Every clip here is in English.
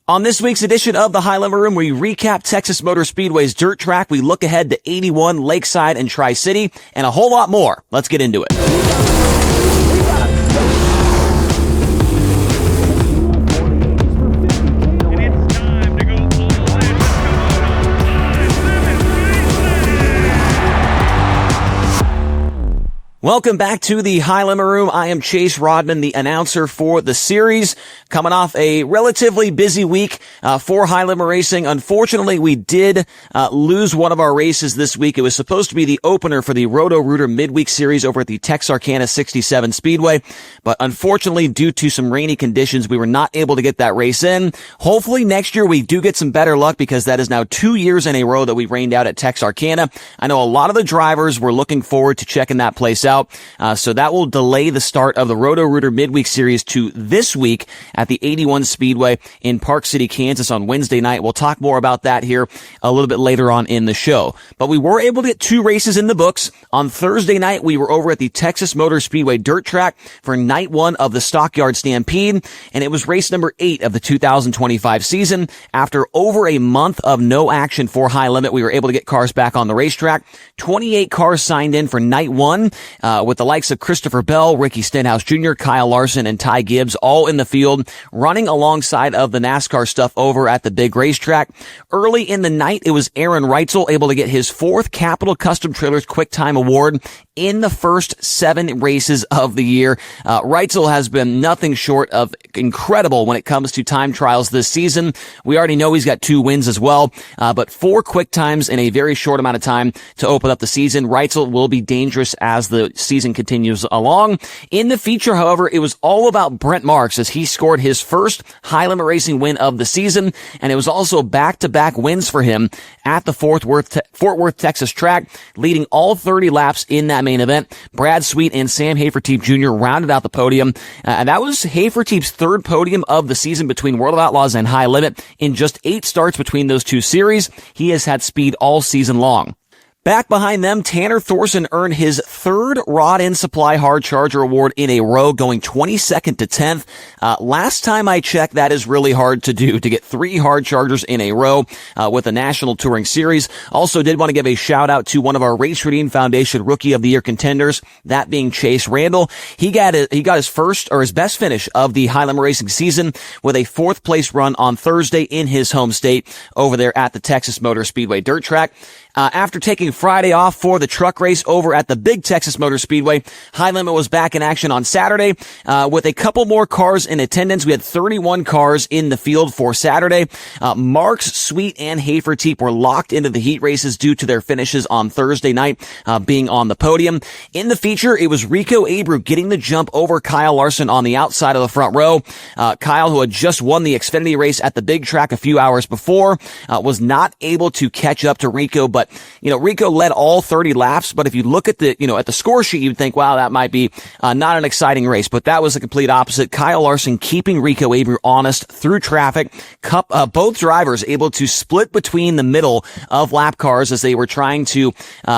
On this week's edition of the High Limit Room, we recap Texas Motor Speedway's dirt track. We look ahead to 81, Lakeside, and Tri-City, and a whole lot more. Let's get into it. Welcome back to the High Limit Room. I am Chase Rodman, the announcer for the series. Coming off a relatively busy week for High Limit Racing. Unfortunately, we did lose one of our races this week. It was supposed to be the opener for the Roto-Rooter Midweek Series over at the Texarkana 67 Speedway. But unfortunately, due to some rainy conditions, we were not able to get that race in. Hopefully next year we do get some better luck, because that is now 2 years in a row that we rained out at Texarkana. I know a lot of the drivers were looking forward to checking that place out. So that will delay the start of the Roto-Rooter Midweek Series to this week at the 81 Speedway in Park City, Kansas on Wednesday night. We'll talk more about that here a little bit later on in the show. But we were able to get 2 races in the books. On Thursday night, we were over at the Texas Motor Speedway dirt track for night 1 of the Stockyard Stampede, and it was race number 8 of the 2025 season. After over a month of no action for High Limit, we were able to get cars back on the racetrack. 28 cars signed in for night 1, with the likes of Christopher Bell, Ricky Stenhouse Jr., Kyle Larson, and Ty Gibbs all in the field, running alongside of the NASCAR stuff over at the big racetrack. Early in the night, it was Aaron Reitzel able to get his 4th Capital Custom Trailers Quick Time Award in the first 7 races of the year. Reitzel has been nothing short of incredible when it comes to time trials this season. We already know he's got 2 wins as well, but 4 quick times in a very short amount of time to open up the season. Reitzel will be dangerous as the season continues along. In the feature, however, it was all about Brent Marks as he scored his first High Limit Racing win of the season, and it was also back-to-back wins for him at the Fort Worth, Texas track, leading all 30 laps in that main event. Brad Sweet and Sam Hafertepe Jr. rounded out the podium, and that was Hafertepe's 3rd podium of the season between World of Outlaws and High Limit. In just 8 starts between those 2 series, he has had speed all season long. Back behind them, Tanner Thorson earned his 3rd Rod End Supply Hard Charger Award in a row, going 22nd to 10th. Last time I checked, that is really hard to do, to get 3 hard chargers in a row with the National Touring Series. Also did want to give a shout out to one of our Race Redeem Foundation Rookie of the Year contenders, that being Chase Randall. He got his first, or his best finish of the High Limit Racing season with a 4th place run on Thursday in his home state over there at the Texas Motor Speedway dirt track. After taking Friday off for the truck race over at the big Texas Motor Speedway, High Limit was back in action on Saturday with a couple more cars in attendance. We had 31 cars in the field for Saturday. Marks, Sweet, and Hafertepe were locked into the heat races due to their finishes on Thursday night being on the podium. In the feature, it was Rico Abreu getting the jump over Kyle Larson on the outside of the front row. Kyle, who had just won the Xfinity race at the big track a few hours before, was not able to catch up to Rico, but Rico led all 30 laps, but if you look at the, at the score sheet, you'd think, wow, that might be not an exciting race, but that was the complete opposite. Kyle Larson keeping Rico Abreu honest through traffic. Both drivers able to split between the middle of lap cars as they were trying to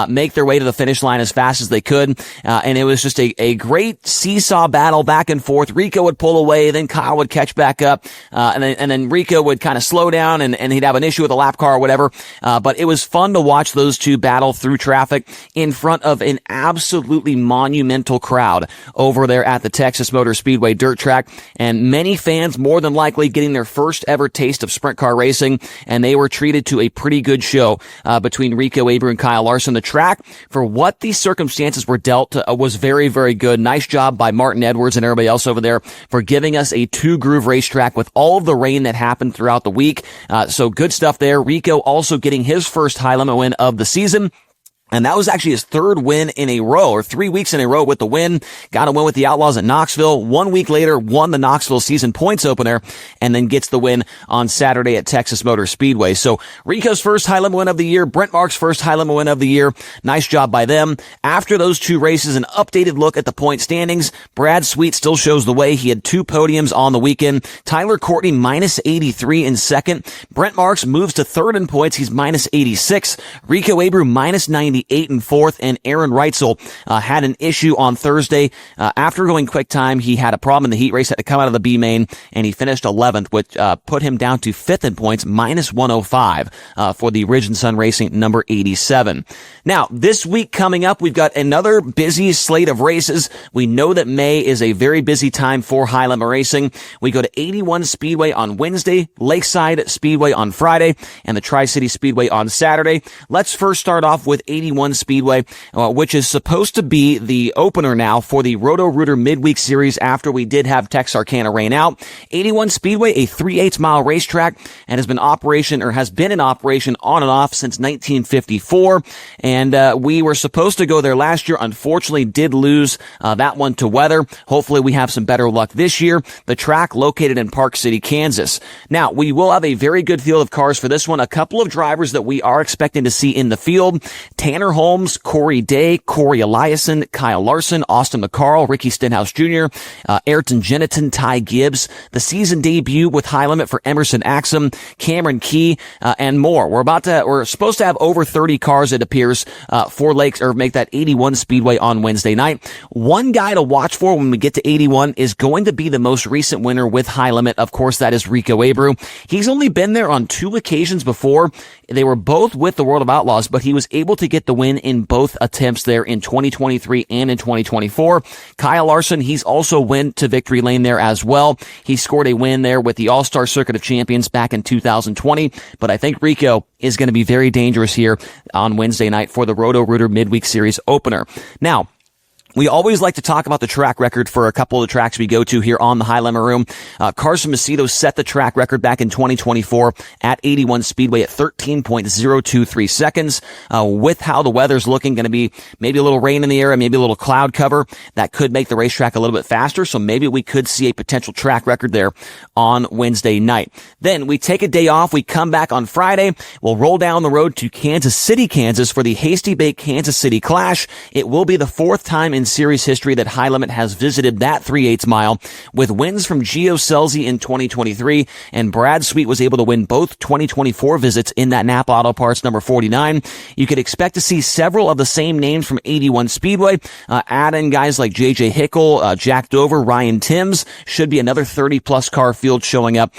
make their way to the finish line as fast as they could. And it was just a great seesaw battle back and forth. Rico would pull away, then Kyle would catch back up, and then Rico would kind of slow down and he'd have an issue with a lap car or whatever. But it was fun to watch those 2 battle through traffic in front of an absolutely monumental crowd over there at the Texas Motor Speedway dirt track, and many fans more than likely getting their first ever taste of sprint car racing, and they were treated to a pretty good show between Rico Abreu and Kyle Larson. The track, for what the circumstances were dealt, was very, very good. Nice job by Martin Edwards and everybody else over there for giving us a 2-groove racetrack with all of the rain that happened throughout the week. So good stuff there. Rico also getting his first High Limit win of the season. And that was actually his 3rd win in a row, or 3 weeks in a row with the win. Got a win with the Outlaws at Knoxville. 1 week later, won the Knoxville season points opener, and then gets the win on Saturday at Texas Motor Speedway. So Rico's first High Limit win of the year, Brent Marks' first High Limit win of the year. Nice job by them. After those 2 races, an updated look at the point standings. Brad Sweet still shows the way. He had 2 podiums on the weekend. Tyler Courtney minus 83 in 2nd. Brent Marks moves to 3rd in points. He's minus 86. Rico Abreu minus 98. 8 and 4th, and Aaron Reitzel had an issue on Thursday. After going quick time, he had a problem in the heat race, had to come out of the B main, and he finished 11th, which put him down to 5th in points, minus 105 for the Ridge and Sun Racing number 87. Now, this week coming up, we've got another busy slate of races. We know that May is a very busy time for high limit racing. We go to 81 Speedway on Wednesday, Lakeside Speedway on Friday, and the Tri-City Speedway on Saturday. Let's first start off with 81 Speedway, which is supposed to be the opener now for the Roto-Rooter Midweek Series after we did have Texarkana rain out. 81 Speedway, a 3/8 mile racetrack, and has been in operation on and off since 1954. And we were supposed to go there last year. Unfortunately, did lose that one to weather. Hopefully, we have some better luck this year. The track located in Park City, Kansas. Now, we will have a very good field of cars for this one. A couple of drivers that we are expecting to see in the field: Tanner Holmes, Corey Day, Corey Eliason, Kyle Larson, Austin McCarl, Ricky Stenhouse Jr., Ayrton Jeniton, Ty Gibbs, the season debut with High Limit for Emerson Axum, Cameron Key, and more. We're supposed to have over 30 cars, it appears, for make that 81 Speedway on Wednesday night. One guy to watch for when we get to 81 is going to be the most recent winner with High Limit. Of course, that is Rico Abreu. He's only been there on 2 occasions before. They were both with the World of Outlaws, but he was able to get the win in both attempts there in 2023 and in 2024. Kyle Larson, he's also went to victory lane there as well. He scored a win there with the All-Star Circuit of Champions back in 2020, but I think Rico is going to be very dangerous here on Wednesday night for the Roto-Rooter Midweek Series opener. Now, we always like to talk about the track record for a couple of the tracks we go to here on the High Limit Room. Carson Macedo set the track record back in 2024 at 81 Speedway at 13.023 seconds. With how the weather's looking, going to be maybe a little rain in the area, maybe a little cloud cover, that could make the racetrack a little bit faster. So maybe we could see a potential track record there on Wednesday night. Then we take a day off. We come back on Friday. We'll roll down the road to Kansas City, Kansas for the Hasty Bake Kansas City Clash. It will be the 4th time in series history that High Limit has visited that 3/8 mile, with wins from Gio Scelzi in 2023, and Brad Sweet was able to win both 2024 visits in that Napa Auto Parts number 49. You could expect to see several of the same names from 81 Speedway. Add in guys like JJ Hickle, Jack Dover, Ryan Timms. Should be another 30-plus car field showing up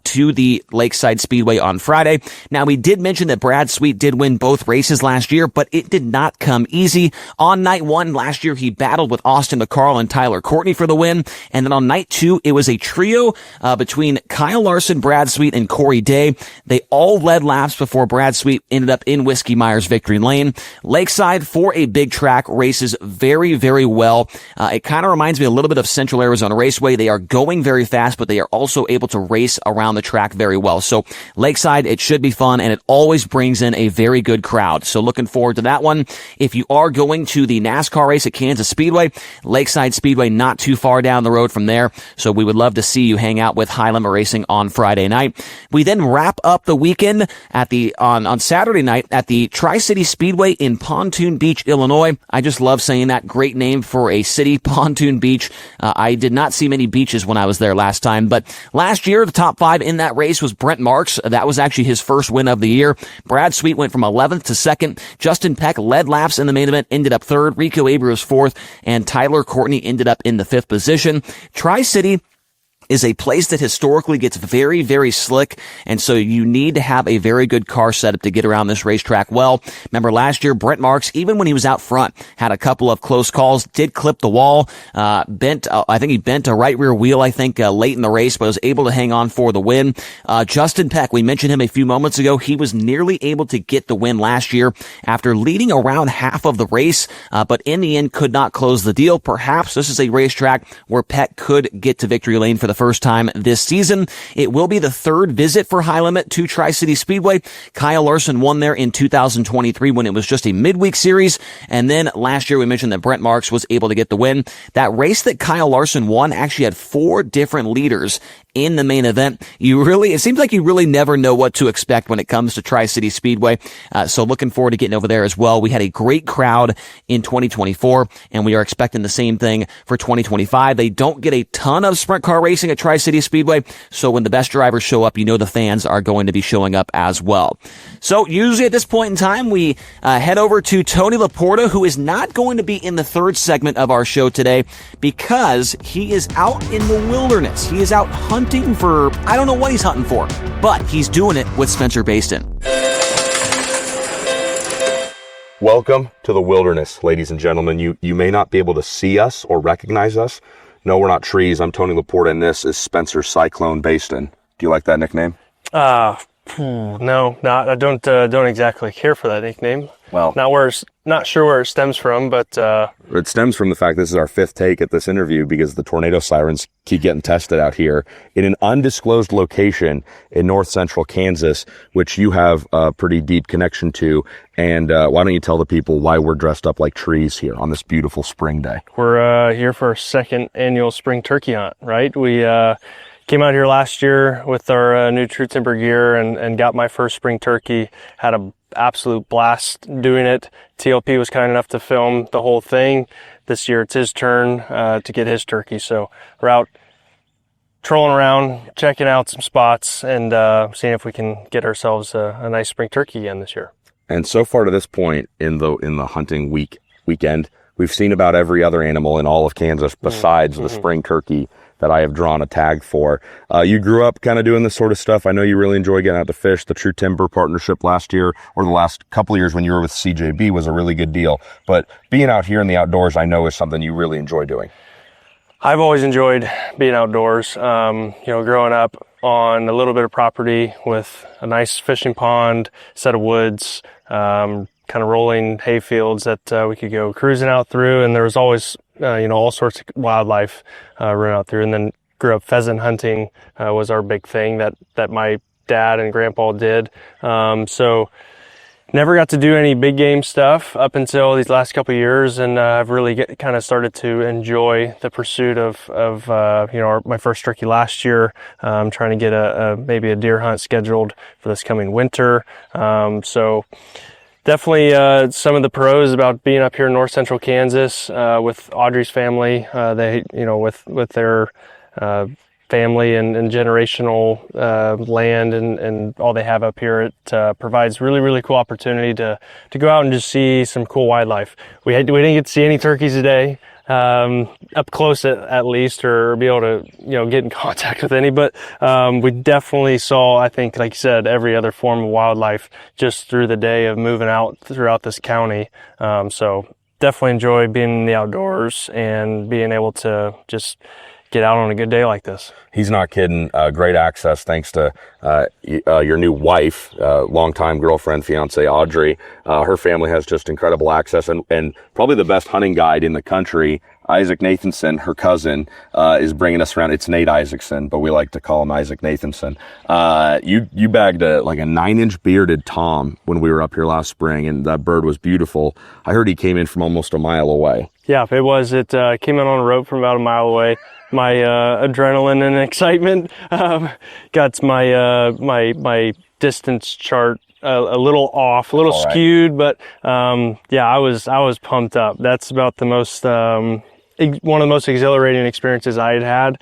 to the Lakeside Speedway on Friday. Now, we did mention that Brad Sweet did win both races last year, but it did not come easy. On night 1 last year, he battled with Austin McCarl and Tyler Courtney for the win. And then on night 2, it was a trio between Kyle Larson, Brad Sweet, and Corey Day. They all led laps before Brad Sweet ended up in Whiskey Myers victory lane. Lakeside, for a big track, races very, very well. It kind of reminds me a little bit of Central Arizona Raceway. They are going very fast, but they are also able to race around the track very well. So Lakeside, it should be fun, and it always brings in a very good crowd. So looking forward to that one. If you are going to the NASCAR race at Kansas Speedway, Lakeside Speedway not too far down the road from there. So we would love to see you hang out with High Limit Racing on Friday night. We then wrap up the weekend on Saturday night at the Tri-City Speedway in Pontoon Beach, Illinois. I just love saying that. Great name for a city, Pontoon Beach. I did not see many beaches when I was there last time, but last year the top 5 in that race was Brent Marks. That was actually his first win of the year. Brad Sweet went from 11th to 2nd. Justin Peck led laps in the main event, ended up 3rd. Rico Abreu was 4th, and Tyler Courtney ended up in the 5th position. Tri-City is a place that historically gets very, very slick, and so you need to have a very good car setup to get around this racetrack well. Remember last year, Brent Marks, even when he was out front, had a couple of close calls, did clip the wall, I think he bent a right rear wheel, late in the race, but was able to hang on for the win. Justin Peck, we mentioned him a few moments ago. He was nearly able to get the win last year after leading around half of the race, but in the end could not close the deal. Perhaps this is a racetrack where Peck could get to victory lane for the first time this season. It will be the 3rd visit for High Limit to Tri-City Speedway. Kyle Larson won there in 2023 when it was just a midweek series. And then last year we mentioned that Brent Marks was able to get the win. That race that Kyle Larson won actually had 4 different leaders in the main event. It seems like you really never know what to expect when it comes to Tri-City Speedway. So looking forward to getting over there as well. We had a great crowd in 2024, and we are expecting the same thing for 2025. They don't get a ton of sprint car racing at Tri-City Speedway, so when the best drivers show up, the fans are going to be showing up as well. So usually at this point in time, we head over to Tony Laporta, who is not going to be in the third segment of our show today because he is out in the wilderness. He is out hunting for, I don't know what he's hunting for, but he's doing it with Spencer Bayston. Welcome to the wilderness, ladies and gentlemen. You may not be able to see us or recognize us. No, we're not trees. I'm Tony Laporta, and this is Spencer Cyclone Bayston. Do you like that nickname? No, I don't exactly care for that nickname. Well, not sure where it stems from, but it stems from the fact this is our fifth take at this interview because the tornado sirens keep getting tested out here in an undisclosed location in north central Kansas, which you have a pretty deep connection to. And why don't you tell the people why we're dressed up like trees here on this beautiful spring day? We're here for our second annual spring turkey hunt, right? We came out here last year with our new True Timber gear and got my first spring turkey. Had an absolute blast doing it. TLP was kind enough to film the whole thing. This year it's his turn to get his turkey. So we're out trolling around, checking out some spots, and seeing if we can get ourselves a nice spring turkey again this year. And so far to this point in the hunting weekend, we've seen about every other animal in all of Kansas besides the spring turkey that I have drawn a tag for. You grew up kind of doing this sort of stuff. I know you really enjoy getting out to fish. The True Timber partnership last year, or the last couple of years when you were with CJB, was a really good deal. But being out here in the outdoors, I know, is something you really enjoy doing. I've always enjoyed being outdoors. Growing up on a little bit of property with a nice fishing pond, set of woods, kind of rolling hay fields that we could go cruising out through, and there was always all sorts of wildlife running out through. And then grew up pheasant hunting was our big thing that my dad and grandpa did. So never got to do any big game stuff up until these last couple of years, and I've really kind of started to enjoy the pursuit of my first turkey last year. I'm trying to get maybe a deer hunt scheduled for this coming winter. So definitely some of the pros about being up here in north central Kansas with Audrey's family. They with their family and generational land and all they have up here, it provides really, really cool opportunity to go out and just see some cool wildlife. We didn't get to see any turkeys today, up close at least, or be able to get in contact with any, but we definitely saw, I think, like you said, every other form of wildlife just through the day of moving out throughout this county. So definitely enjoy being in the outdoors and being able to just get out on a good day like this. He's not kidding. Great access thanks to your new wife, longtime girlfriend, fiance Audrey. Her family has just incredible access, and probably the best hunting guide in the country. Isaac Nathanson, her cousin, is bringing us around. It's Nate Isaacson, but we like to call him Isaac Nathanson. You bagged a 9-inch bearded tom when we were up here last spring, and that bird was beautiful. I heard he came in from almost a mile away. Yeah, it was. It came in on a rope from about a mile away. My adrenaline and excitement got my distance chart a little off, a little skewed, but I was pumped up. That's about the most one of the most exhilarating experiences I had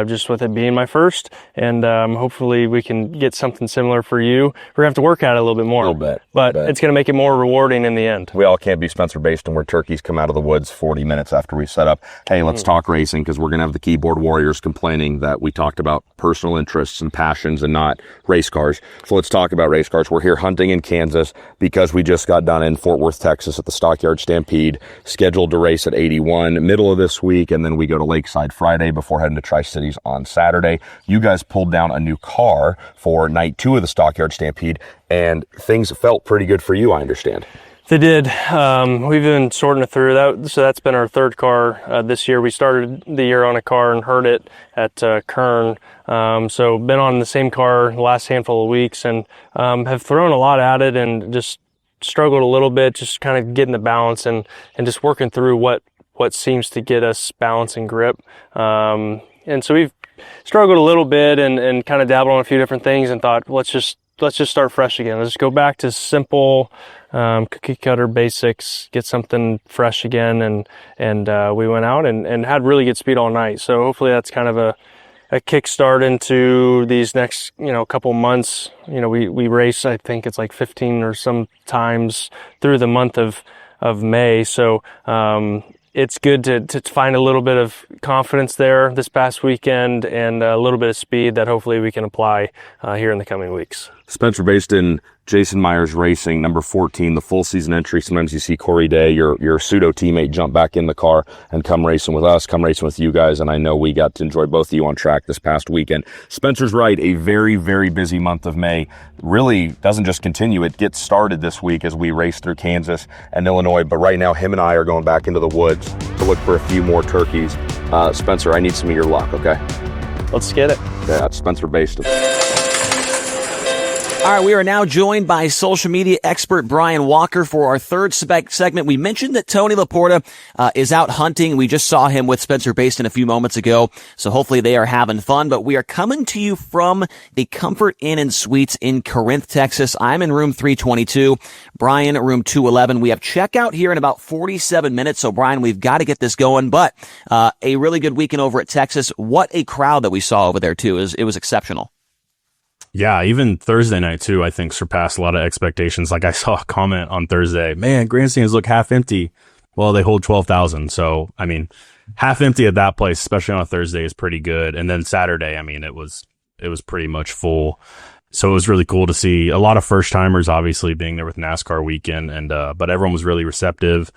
just with it being my first, and hopefully we can get something similar for you. We're gonna have to work at it a little bit more, but it's gonna make it more rewarding in the end. We all can't be Spencer Bayston where turkeys come out of the woods 40 minutes after we set up. Hey, let's talk racing, because we're gonna have the keyboard warriors complaining that we talked about personal interests and passions and not race cars. So let's talk about race cars. We're here hunting in Kansas because we just got done in Fort Worth, Texas at the Stockyard Stampede, scheduled to race at 81 middle of this week, and then we go to Lakeside Friday before heading to Tri-Cities on Saturday. You guys pulled down a new car for night 2 of the Stockyard Stampede, and things felt pretty good for you, I understand. They did. We've been sorting it through that, so that's been our third car this year. We started the year on a car and heard it at Kern, so been on the same car the last handful of weeks, and have thrown a lot at it and just struggled a little bit, just kind of getting the balance and just working through what seems to get us balance and grip. And so we've struggled a little bit and kind of dabbled on a few different things, and thought, let's just start fresh again. Let's go back to simple, cookie cutter basics, get something fresh again. And we went out and had really good speed all night. So hopefully that's kind of a kickstart into these next, couple months. We race, I think it's like 15 or some times through the month of May. So, it's good to find a little bit of confidence there this past weekend, and a little bit of speed that hopefully we can apply here in the coming weeks. Spencer Bayston, Jason Myers Racing, number 14, the full season entry. Sometimes you see Corey Day, your pseudo teammate, jump back in the car and come racing with us, come racing with you guys. And I know we got to enjoy both of you on track this past weekend. Spencer's right. A very, very busy month of May really doesn't just continue. It gets started this week as we race through Kansas and Illinois. But right now, him and I are going back into the woods to look for a few more turkeys. Spencer, I need some of your luck, okay? Let's get it. Yeah, that's Spencer Bayston. All right, we are now joined by social media expert Brian Walker for our third segment. We mentioned that Tony Laporta is out hunting. We just saw him with Spencer Bayston a few moments ago, so hopefully they are having fun. But we are coming to you from the Comfort Inn and Suites in Corinth, Texas. I'm in room 322, Brian, room 211. We have checkout here in about 47 minutes, so Brian, we've got to get this going. But a really good weekend over at Texas. What a crowd that we saw over there, too. It was exceptional. Yeah, even Thursday night, too, I think surpassed a lot of expectations. Like I saw a comment on Thursday, man, grandstands look half empty. Well, they hold 12,000. So, I mean, half empty at that place, especially on a Thursday, is pretty good. And then Saturday, I mean, it was pretty much full. So it was really cool to see a lot of first timers, obviously being there with NASCAR weekend. And, but everyone was really receptive.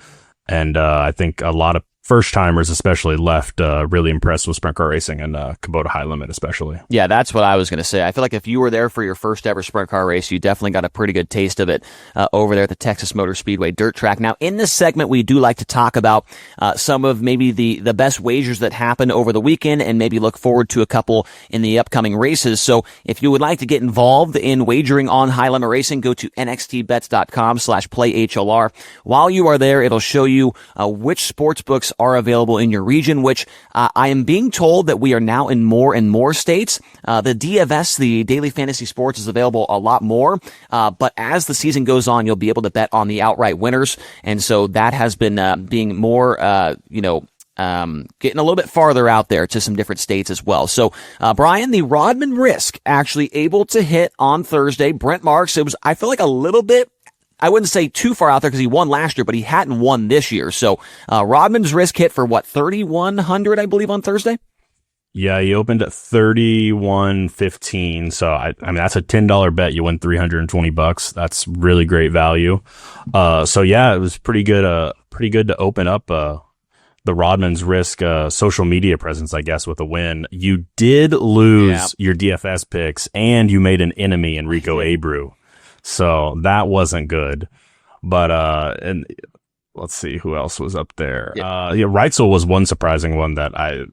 And, I think a lot of first timers especially left really impressed with sprint car racing and Kubota High Limit especially. Yeah, that's what I was going to say. I feel like if you were there for your first ever sprint car race, you definitely got a pretty good taste of it over there at the Texas Motor Speedway dirt track. Now, in this segment, we do like to talk about some of maybe the best wagers that happened over the weekend and maybe look forward to a couple in the upcoming races. So if you would like to get involved in wagering on High Limit Racing, go to nxtbets.com/playhlr. While you are there, it'll show you which sports books are available in your region, which I am being told that we are now in more and more states. The DFS, the Daily Fantasy Sports, is available a lot more, but as the season goes on, you'll be able to bet on the outright winners, and so that has been being more, getting a little bit farther out there to some different states as well. So, Brian, the Rodman Risk actually able to hit on Thursday. Brent Marks, it was, I feel like, a little bit, I wouldn't say too far out there because he won last year, but he hadn't won this year. So, Rodman's Risk hit for what, 3,100, I believe, on Thursday? Yeah, he opened at 31.15. So I mean, that's a $10 bet. You win $320. That's really great value. So yeah, it was pretty good to open up, the Rodman's Risk, social media presence, I guess, with a win. You did lose your DFS picks and you made an enemy in Rico Abreu. So that wasn't good. But, and let's see who else was up there. Reitzel was one surprising one that I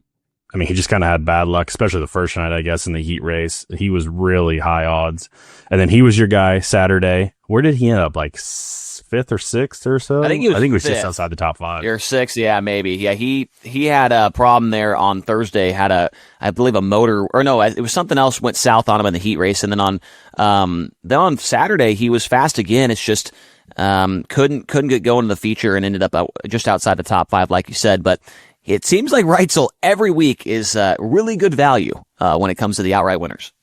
mean, he just kind of had bad luck, especially the first night, I guess, in the heat race. He was really high odds. And then he was your guy Saturday. Where did he end up? Like fifth or sixth or so? I think he was just outside the top five. Or sixth, yeah, maybe. Yeah, he had a problem there on Thursday. Had I believe a motor, or no, it was something else went south on him in the heat race, and then on Saturday he was fast again. It's just couldn't get going in the feature and ended up just outside the top five, like you said. But it seems like Reitzel every week is really good value when it comes to the outright winners.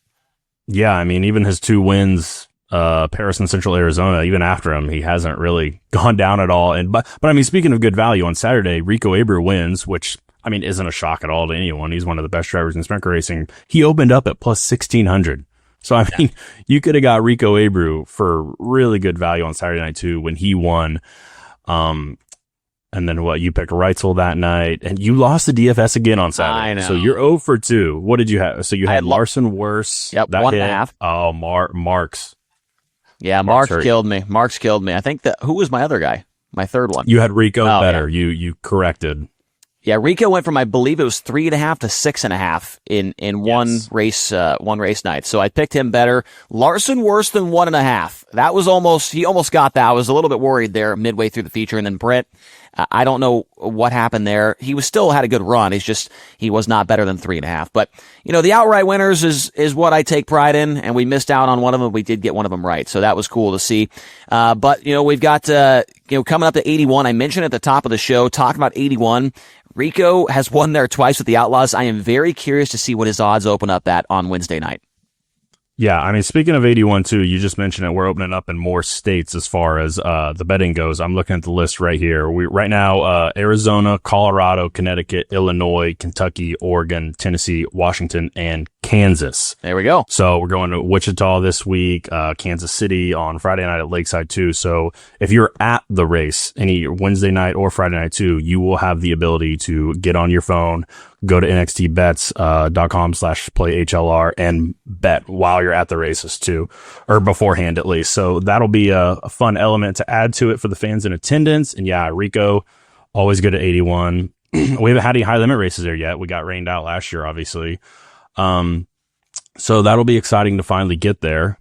Yeah, I mean, even his two wins, Paris and Central Arizona, even after him, he hasn't really gone down at all. But I mean, speaking of good value, on Saturday, Rico Abreu wins, which, I mean, isn't a shock at all to anyone. He's one of the best drivers in sprint car racing. He opened up at plus 1,600. So, I mean, you could have got Rico Abreu for really good value on Saturday night, too, when he won. And then you picked Reitzel that night, and you lost the DFS again on Saturday. I know. So you're 0 for 2. What did you have? So you had Larson Worse. Yep, that 1.5. Oh, Marks. Yeah, Marks killed me. Marks killed me. I think who was my other guy? My third one. You had Rico better. Yeah. You corrected. Yeah, Rico went from, I believe it was 3.5 to 6.5 in one race night. So I picked him better. Larson worse than 1.5. That was he almost got that. I was a little bit worried there midway through the feature. And then Brent, I don't know what happened there. He still had a good run. He was not better than 3.5. But, the outright winners is what I take pride in, and we missed out on one of them. We did get one of them right, so that was cool to see. But, we've got, coming up to 81. I mentioned at the top of the show, talking about 81. Rico has won there twice with the Outlaws. I am very curious to see what his odds open up at on Wednesday night. Yeah, I mean, speaking of 81 too, you just mentioned it. We're opening up in more states as far as the betting goes. I'm looking at the list right here. Right now, Arizona, Colorado, Connecticut, Illinois, Kentucky, Oregon, Tennessee, Washington, and Kansas. There we go. So we're going to Wichita this week, Kansas City on Friday night at Lakeside too. So if you're at the race any Wednesday night or Friday night too, you will have the ability to get on your phone, go to nxtbets.com/playhlr and bet while you're at the races too, or beforehand at least. So that'll be a fun element to add to it for the fans in attendance. And yeah, Rico, always good at 81. We haven't had any high limit races there yet. We got rained out last year, obviously. So that'll be exciting to finally get there.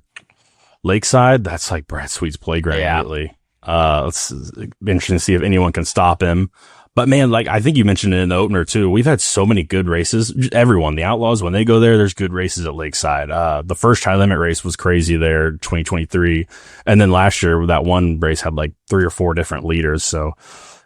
Lakeside, that's like Brad Sweet's playground immediately. It's interesting to see if anyone can stop him. But man, like I think you mentioned it in the opener too, we've had so many good races. Everyone, the Outlaws, when they go there's good races at Lakeside. The first high limit race was crazy there, 2023. And then last year, that one race had like 3 or 4 different leaders. So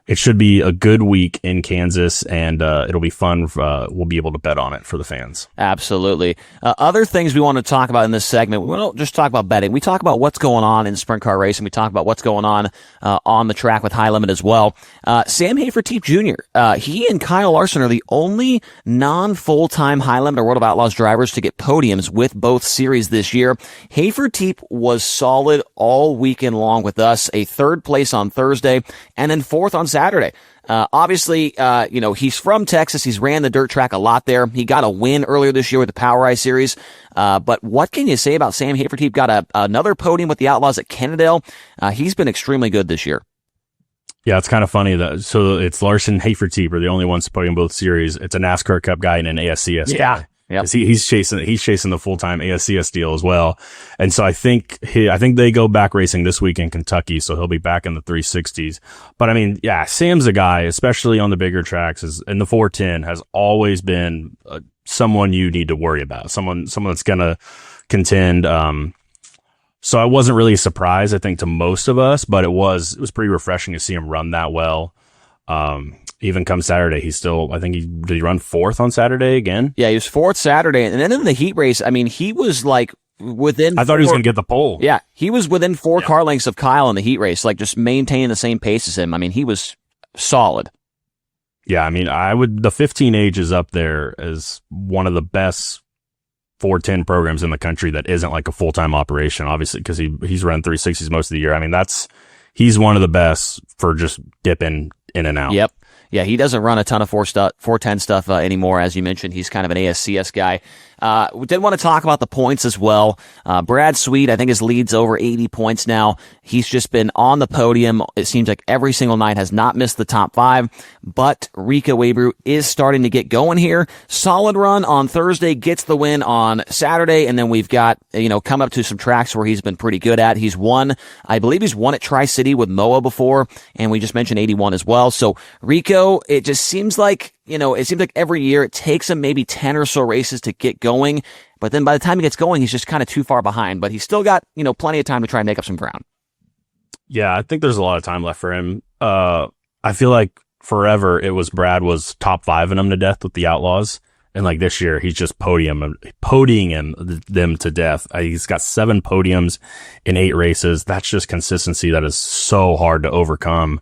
it should be a good week in Kansas, and it'll be fun. We'll be able to bet on it for the fans. Absolutely. Other things we want to talk about in this segment, we don't just talk about betting. We talk about what's going on in sprint car racing. We talk about what's going on the track with high limit as well. Sam Hafertepe Jr., he and Kyle Larson are the only non-full-time high limit or World of Outlaws drivers to get podiums with both series this year. Hafertepe was solid all weekend long with us, a 3rd place on Thursday, and then 4th on Saturday. Obviously, he's from Texas. He's ran the dirt track a lot there. He got a win earlier this year with the POWRi Series. But what can you say about Sam Hafertepe? Got another podium with the Outlaws at Kennedale. He's been extremely good this year. Yeah, it's kind of funny that so it's Larson Hafertepe are the only ones to podium both series. It's a NASCAR Cup guy and an ASCS guy. Yeah. He's chasing the full-time ASCS deal as well. And so I think they go back racing this week in Kentucky. So he'll be back in the 360s. But I mean, yeah, Sam's a guy, especially on the bigger tracks and the 410 has always been someone you need to worry about. Someone that's going to contend. So I wasn't really surprised, I think, to most of us, but it was pretty refreshing to see him run that well. Even come Saturday, did he run 4th on Saturday again? Yeah, he was 4th Saturday. And then in the heat race, I mean, he was like within. I thought he was going to get the pole. Yeah, he was within 4 car lengths of Kyle in the heat race, like just maintaining the same pace as him. I mean, he was solid. Yeah, I mean, the 15H is up there as one of the best 410 programs in the country that isn't like a full-time operation, obviously, because he's run 360s most of the year. I mean, he's one of the best for just dipping in and out. Yep. Yeah, he doesn't run a ton of 410 stuff anymore. As you mentioned, he's kind of an ASCS guy. We did want to talk about the points as well. Brad Sweet, I think his lead's over 80 points now. He's just been on the podium. It seems like every single night, has not missed the top 5. But Rico Abreu is starting to get going here. Solid run on Thursday, gets the win on Saturday, and then we've got, come up to some tracks where he's been pretty good at. I believe he's won at Tri-City with Moa before, and we just mentioned 81 as well. So Rico, it just seems like, every year it takes him maybe 10 or so races to get going. But then by the time he gets going, he's just kind of too far behind. But he's still got, plenty of time to try and make up some ground. Yeah, I think there's a lot of time left for him. I feel like forever Brad was top 5 in him to death with the Outlaws. And like this year, he's just podiuming them to death. He's got 7 podiums in 8 races. That's just consistency that is so hard to overcome.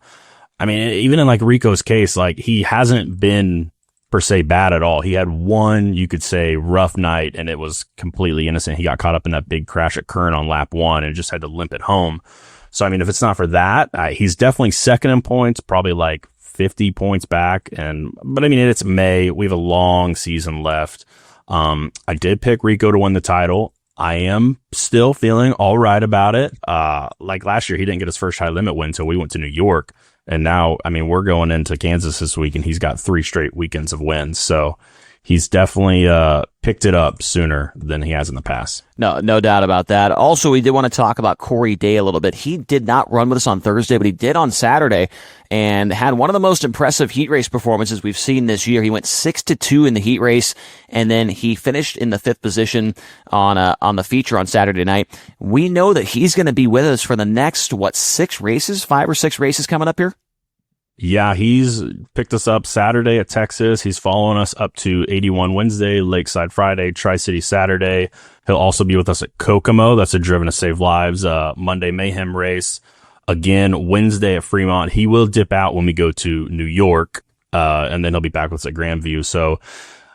I mean, even in like Rico's case, like he hasn't been per se bad at all. He had one, you could say, rough night, and it was completely innocent. He got caught up in that big crash at Kern on lap 1 and just had to limp it home. So, I mean, if it's not for that, he's definitely second in points, probably like 50 points back. But I mean, it's May. We have a long season left. I did pick Rico to win the title. I am still feeling all right about it. Like last year, he didn't get his first high limit win until we went to New York. And now, I mean, we're going into Kansas this week, and he's got 3 straight weekends of wins. So he's definitely picked it up sooner than he has in the past. No doubt about that. Also, we did want to talk about Corey Day a little bit. He did not run with us on Thursday, but he did on Saturday and had one of the most impressive heat race performances we've seen this year. He went 6-2 in the heat race, and then he finished in the 5th position on the feature on Saturday night. We know that he's going to be with us for the next, 5 or 6 races coming up here? Yeah, he's picked us up Saturday at Texas. He's following us up to 81 Wednesday, Lakeside Friday, Tri-City Saturday. He'll also be with us at Kokomo. That's a Driven to Save Lives Monday Mayhem race. Again, Wednesday at Fremont. He will dip out when we go to New York, and then he'll be back with us at Grandview. So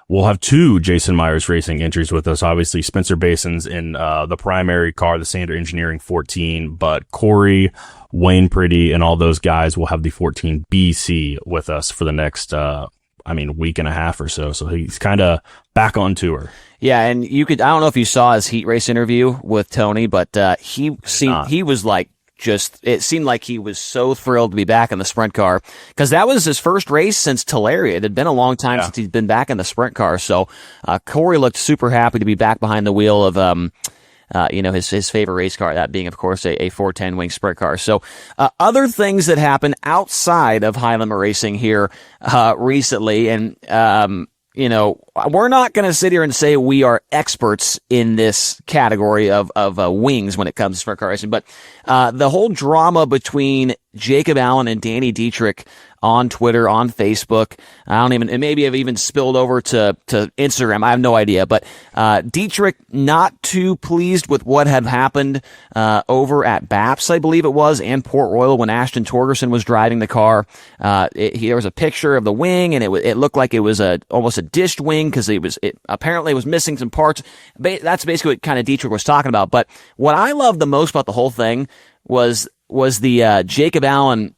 we'll have 2 Jason Myers Racing entries with us. Obviously, Spencer Bayston's in the primary car, the Sander Engineering 14, but Corey, Wayne Pretty, and all those guys will have the 14 BC with us for the next, week and a half or so. So he's kind of back on tour. Yeah, and I don't know if you saw his heat race interview with Tony, but he was like, it seemed like he was so thrilled to be back in the sprint car because that was his first race since Tulare. It had been a long time since he'd been back in the sprint car. So, Corey looked super happy to be back behind the wheel of, his favorite race car, that being, of course, a 410 wing sprint car. So, other things that happened outside of High Limit Racing here, recently, and, we're not going to sit here and say we are experts in this category of wings when it comes to sprint car racing, but the whole drama between Jacob Allen and Danny Dietrich on Twitter, on Facebook, it maybe have even spilled over to Instagram. I have no idea, but Dietrich not too pleased with what had happened over at BAPS, I believe it was, and Port Royal when Ashton Torgerson was driving the car. There was a picture of the wing, and it looked like it was almost a dished wing because it apparently was missing some parts. That's basically what kind of Dietrich was talking about. But what I loved the most about the whole thing was the Jacob Allen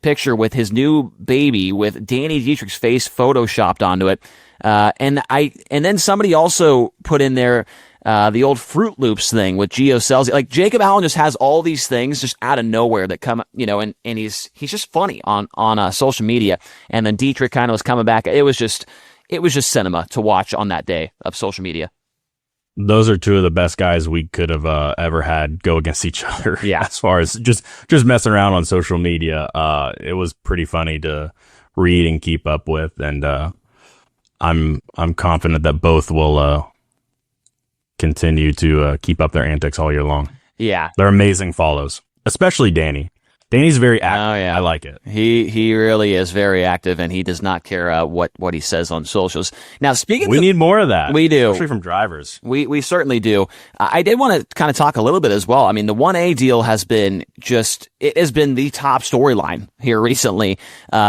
picture with his new baby with Danny Dietrich's face photoshopped onto it. And then somebody also put in there the old Fruit Loops thing with Gio Celsi. Like Jacob Allen just has all these things just out of nowhere that come, and he's just funny on social media. And then Dietrich kind of was coming back. It was just cinema to watch on that day of social media. Those are 2 of the best guys we could have ever had go against each other. Yeah. As far as just messing around on social media, it was pretty funny to read and keep up with, and I'm confident that both will continue to keep up their antics all year long. Yeah, they're amazing follows, especially Danny. Danny's very active. Oh, yeah. I like it. He really is very active, and he does not care what he says on socials. Now, we need more of that. We do, especially from drivers. We certainly do. I did want to kind of talk a little bit as well. I mean, the 1A deal has been the top storyline here recently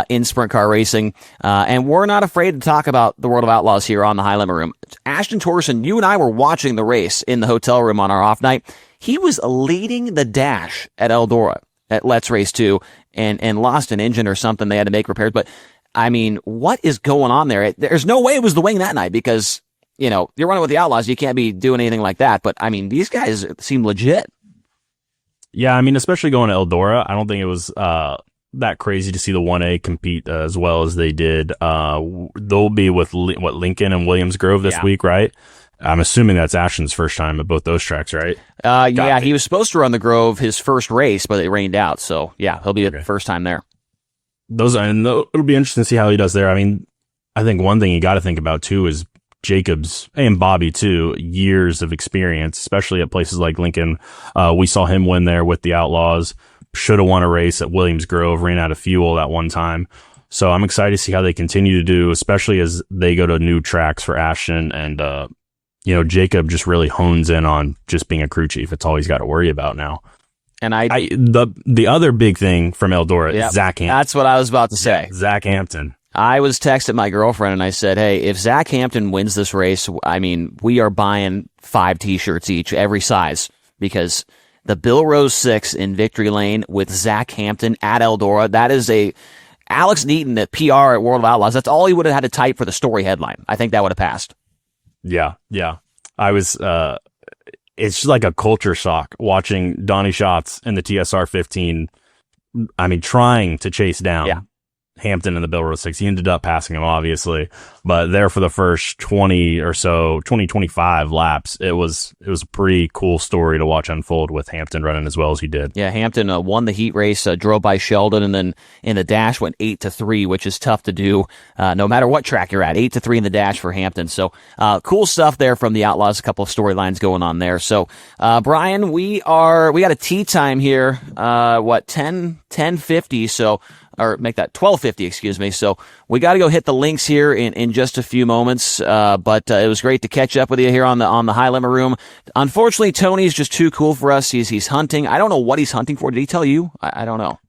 in sprint car racing, and we're not afraid to talk about the World of Outlaws here on the High Limit Room. Ashton Torgerson, you and I were watching the race in the hotel room on our off night. He was leading the dash at Eldora at Let's Race 2 and lost an engine or something. They had to make repairs. But, I mean, what is going on there? There's no way it was the wing that night because, you're running with the Outlaws. You can't be doing anything like that. But, I mean, these guys seem legit. Yeah, I mean, especially going to Eldora, I don't think it was that crazy to see the 1A compete as well as they did. They'll be with, Lincoln and Williams Grove this week, right? I'm assuming that's Ashton's first time at both those tracks, right? Yeah, he was supposed to run the Grove his first race, but it rained out. So, yeah, he'll be the first time there. It'll be interesting to see how he does there. I mean, I think one thing you got to think about, too, is Jacob's, and Bobby, too, years of experience, especially at places like Lincoln. We saw him win there with the Outlaws. Should have won a race at Williams Grove, ran out of fuel that one time. So I'm excited to see how they continue to do, especially as they go to new tracks for Ashton and, Jacob just really hones in on just being a crew chief. It's all he's got to worry about now. And the other big thing from Eldora is Zach Hampton. That's what I was about to say. Yeah, Zach Hampton. I was texting my girlfriend and I said, hey, if Zach Hampton wins this race, I mean, we are buying 5 t-shirts each, every size, because the Bill Rose 6 in Victory Lane with Zach Hampton at Eldora, that is Alex Neaton at PR at World of Outlaws. That's all he would have had to type for the story headline. I think that would have passed. Yeah. I was, it's like a culture shock watching Donnie Schatz in the TSR 15. I mean, trying to chase down Hampton in the Bill Road 6. He ended up passing him, obviously, but there for the first 25 laps, it was a pretty cool story to watch unfold with Hampton running as well as he did. Yeah, Hampton won the heat race, drove by Sheldon, and then in the dash went 8-3, which is tough to do no matter what track you're at. 8-3 in the dash for Hampton. So cool stuff there from the Outlaws. A couple of storylines going on there. So Brian, we got a tea time here. 10:50. So. Or make that 12:50, excuse me. So we got to go hit the links here in just a few moments. But it was great to catch up with you here on the High Limit Room. Unfortunately, Tony's just too cool for us. He's hunting. I don't know what he's hunting for. Did he tell you? I don't know.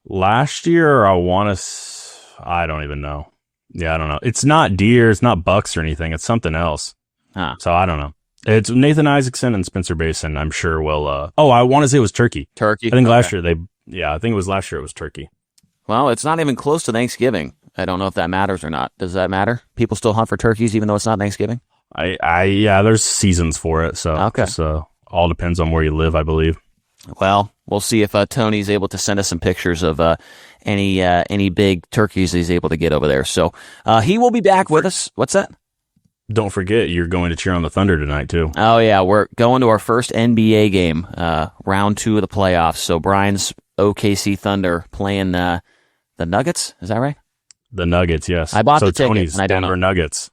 Last year, I don't even know. Yeah, I don't know. It's not deer. It's not bucks or anything. It's something else. Huh. So I don't know. It's Nathan Isaacson and Spencer Bayston. I'm sure will. I want to say it was turkey. Turkey. I think last year I think it was last year it was turkey. Well, it's not even close to Thanksgiving. I don't know if that matters or not. Does that matter? People still hunt for turkeys even though it's not Thanksgiving? Yeah, there's seasons for it. So okay. Just, all depends on where you live, I believe. Well, we'll see if Tony's able to send us some pictures of any big turkeys he's able to get over there. So he will be back with us. What's that? Don't forget, you're going to cheer on the Thunder tonight, too. Oh, yeah. We're going to our first NBA game, round 2 of the playoffs. So Brian's OKC Thunder playing the Nuggets. Is that right? The Nuggets, yes. I bought the ticket, Tony's and I don't Denver know. Nuggets.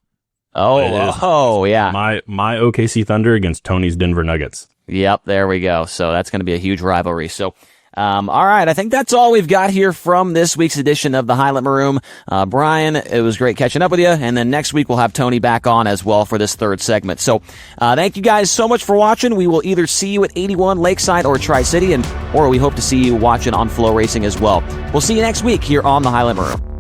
Oh, yeah. My OKC Thunder against Tony's Denver Nuggets. Yep, there we go. So that's going to be a huge rivalry. So, all right, I think that's all we've got here from this week's edition of the High Limit Room. Brian, it was great catching up with you, and then next week we'll have Tony back on as well for this third segment. So, thank you guys so much for watching. We will either see you at 81 Lakeside or Tri-City, or we hope to see you watching on FloRacing as well. We'll see you next week here on the High Limit Room.